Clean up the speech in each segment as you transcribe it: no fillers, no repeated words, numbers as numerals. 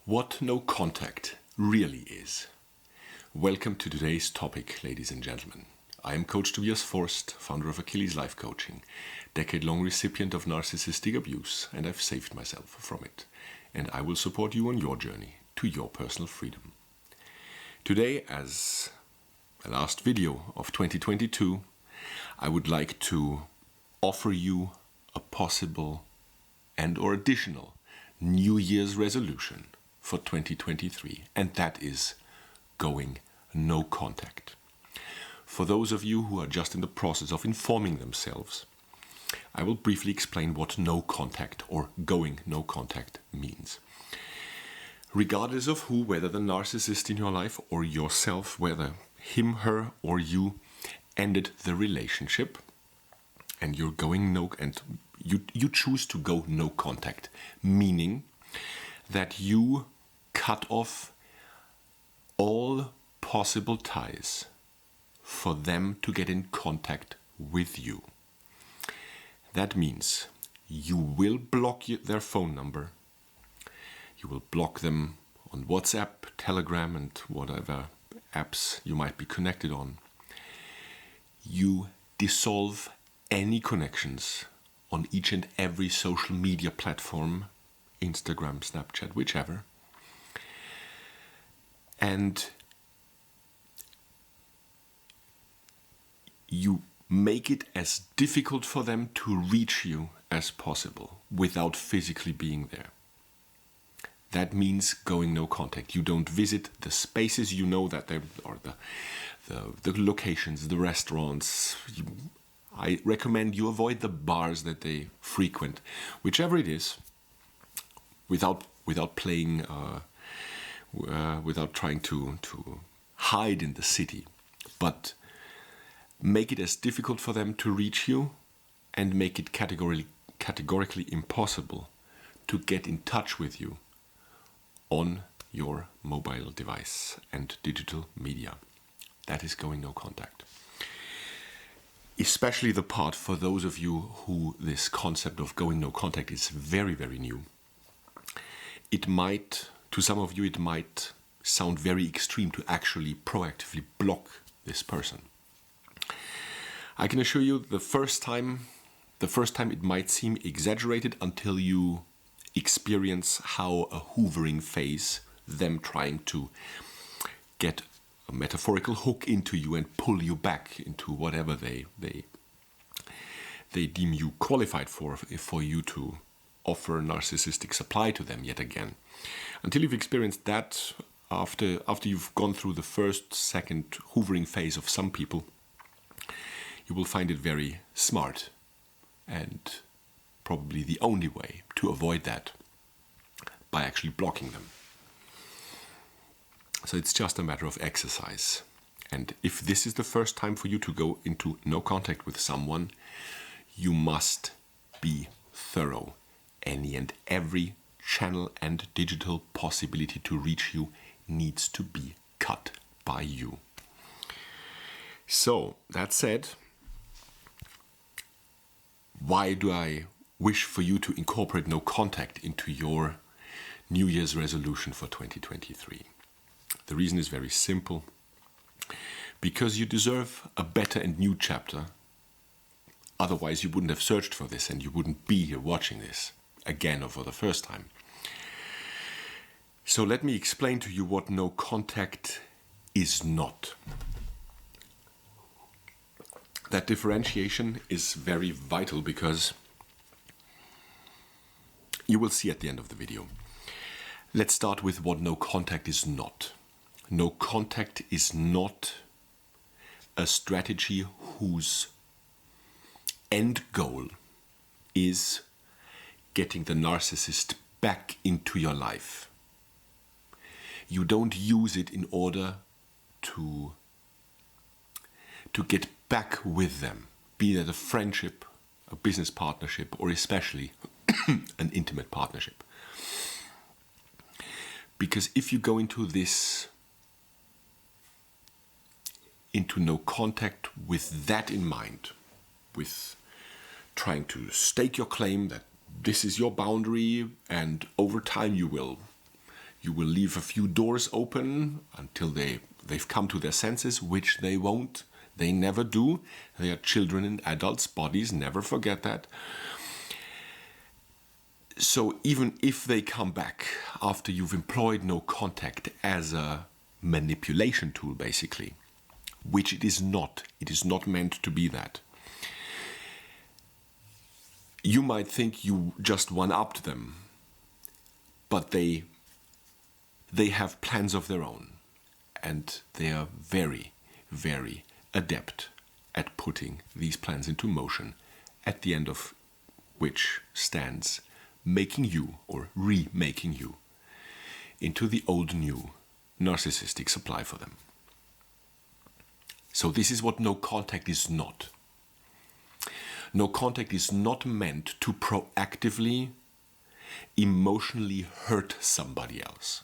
What no contact really is. Welcome to today's topic, ladies and gentlemen. I am Coach Tobias Forst, founder of Achilles Life Coaching, decade-long recipient of narcissistic abuse, and I've saved myself from it. And I will support you on your journey to your personal freedom. Today, as a last video of 2022, I would like to offer you a possible and or additional New Year's resolution for 2023, and that is going no contact. For those of you who are just in the process of informing themselves, I will briefly explain what no contact or going no contact means. Regardless of who, whether the narcissist in your life or yourself, whether him, her, or you ended the relationship and you're going no, and you choose to go no contact, meaning that you cut off all possible ties for them to get in contact with you. That means you will block their phone number, you will block them on WhatsApp, Telegram, and whatever apps you might be connected on. You dissolve any connections on each and every social media platform, Instagram, Snapchat, whichever. And you make it as difficult for them to reach you as possible without physically being there. That means going no contact. You don't visit the spaces you know that they are, the locations, the restaurants. I recommend you avoid the bars that they frequent, whichever it is, without playing, without trying to hide in the city, but make it as difficult for them to reach you, and make it categorically impossible to get in touch with you on your mobile device and digital media. That is going no contact. Especially the part for those of you who this concept of going no contact is very, very new. It might, to some of you, it might sound very extreme to actually proactively block this person. I can assure you the first time it might seem exaggerated until you experience how a hoovering phase, them trying to get a metaphorical hook into you and pull you back into whatever they deem you qualified for you to offer narcissistic supply to them yet again. Until you've experienced that, after you've gone through the first, second hoovering phase of some people, you will find it very smart and probably the only way to avoid that by actually blocking them. So it's just a matter of exercise. And if this is the first time for you to go into no contact with someone, you must be thorough. Any and every channel and digital possibility to reach you needs to be cut by you. So, that said, why do I wish for you to incorporate no contact into your New Year's resolution for 2023? The reason is very simple. Because you deserve a better and new chapter. Otherwise you wouldn't have searched for this and you wouldn't be here watching this again or for the first time. So let me explain to you what no contact is not. That differentiation is very vital because you will see at the end of the video. Let's start with what no contact is not. No contact is not a strategy whose end goal is getting the narcissist back into your life. You don't use it in order to get back with them, be that a friendship, a business partnership, or especially an intimate partnership. Because if you go into no contact with that in mind, with trying to stake your claim that this is your boundary and over time you will You will leave a few doors open until they've come to their senses, which they won't. They never do. They are children in adults' bodies. Never forget that. So even if they come back after you've employed no contact as a manipulation tool, basically, which it is not meant to be that. You might think you just one-upped them, but they have plans of their own, and they are very, very adept at putting these plans into motion, at the end of which stands making you, or remaking you, into the old new narcissistic supply for them. So this is what no contact is not. No contact is not meant to proactively, emotionally hurt somebody else.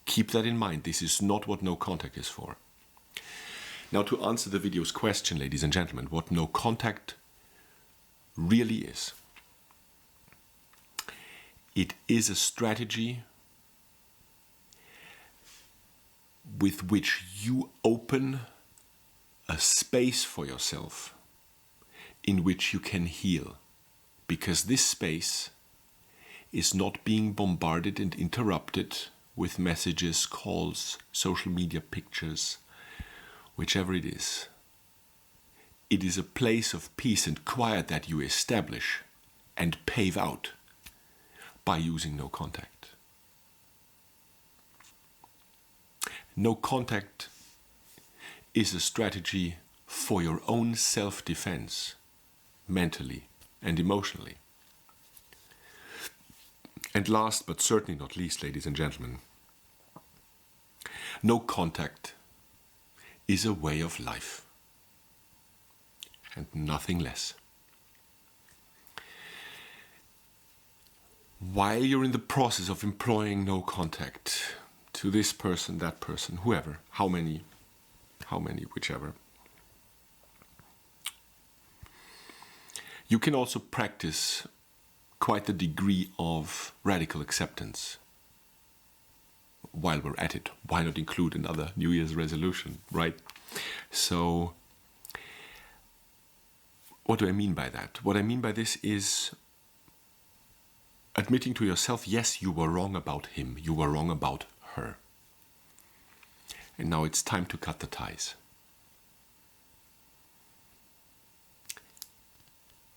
Keep that in mind. This is not what no contact is for. Now, to answer the video's question, ladies and gentlemen, what no contact really is. It is a strategy with which you open a space for yourself in which you can heal, because this space is not being bombarded and interrupted with messages, calls, social media pictures, whichever it is. It is a place of peace and quiet that you establish and pave out by using no contact. No contact is a strategy for your own self-defense, mentally and emotionally. And last but certainly not least, ladies and gentlemen, no contact is a way of life and nothing less. While you're in the process of employing no contact to this person, that person, whoever, how many, whichever, you can also practice quite a degree of radical acceptance. While we're at it, why not include another New Year's resolution, right? So, what do I mean by that? What I mean by this is admitting to yourself, yes, you were wrong about him, you were wrong about her. And now it's time to cut the ties.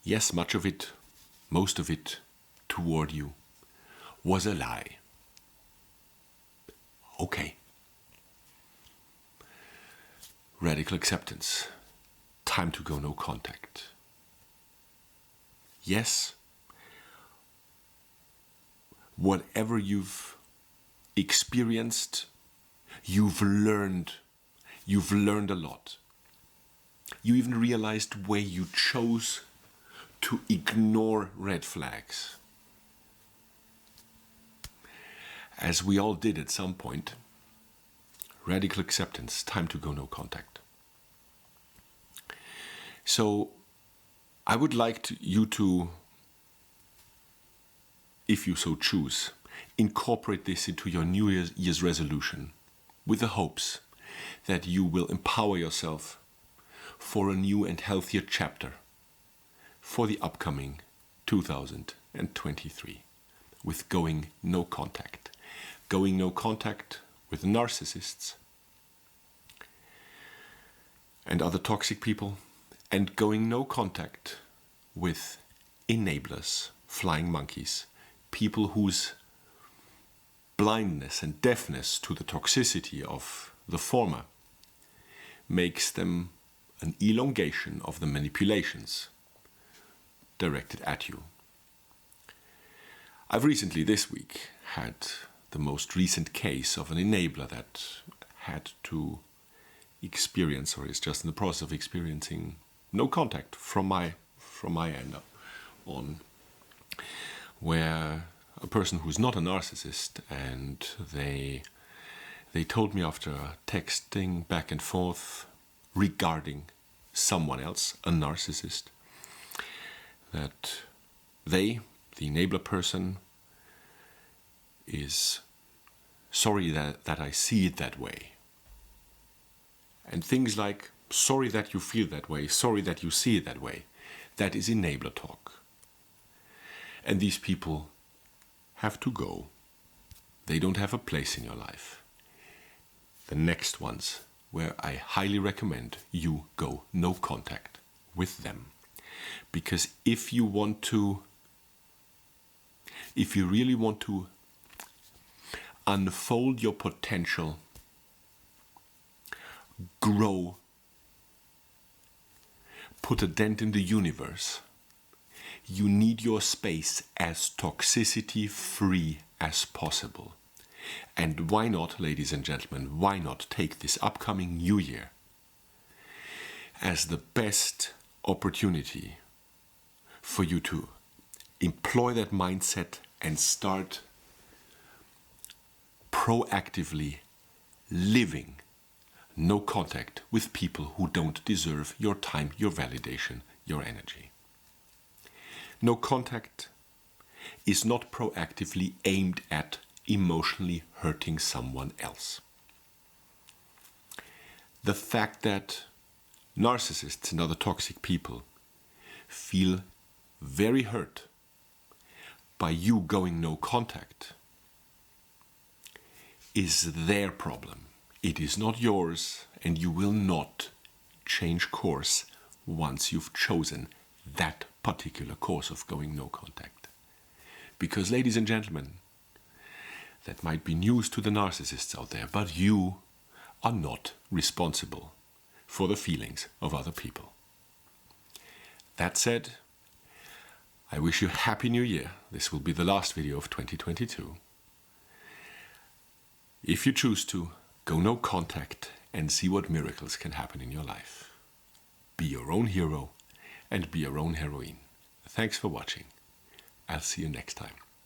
Yes, much of it, most of it toward you was a lie. Okay. Radical acceptance. Time to go no contact. Yes, whatever you've experienced, you've learned a lot. You even realized where you chose to ignore red flags. As we all did at some point. Radical acceptance, time to go no contact. So, I would like you to, if you so choose, incorporate this into your New Year's resolution with the hopes that you will empower yourself for a new and healthier chapter for the upcoming 2023 with going no contact. Going no contact with narcissists and other toxic people, and going no contact with enablers, flying monkeys, people whose blindness and deafness to the toxicity of the former makes them an elongation of the manipulations directed at you. I've recently, this week, had the most recent case of an enabler that had to experience, or is just in the process of experiencing, no contact from my end on, where a person who's not a narcissist, and they told me after texting back and forth regarding someone else, a narcissist, that they, the enabler person, is sorry that I see it that way. And things like, sorry that you feel that way, sorry that you see it that way, that is enabler talk. And these people have to go. They don't have a place in your life. The next ones, where I highly recommend you go no contact with them. Because if you really want to unfold your potential, grow, put a dent in the universe, you need your space as toxicity free as possible. And why not, ladies and gentlemen, why not take this upcoming new year as the best opportunity for you to employ that mindset and start proactively living no contact with people who don't deserve your time, your validation, your energy. No contact is not proactively aimed at emotionally hurting someone else. The fact that narcissists and other toxic people feel very hurt by you going no contact is their problem. It is not yours, and you will not change course once you've chosen that particular course of going no contact. Because, ladies and gentlemen, that might be news to the narcissists out there, but you are not responsible for the feelings of other people. That said, I wish you a happy new year. This will be the last video of 2022. If you choose to, go no contact and see what miracles can happen in your life. Be your own hero and be your own heroine. Thanks for watching. I'll see you next time.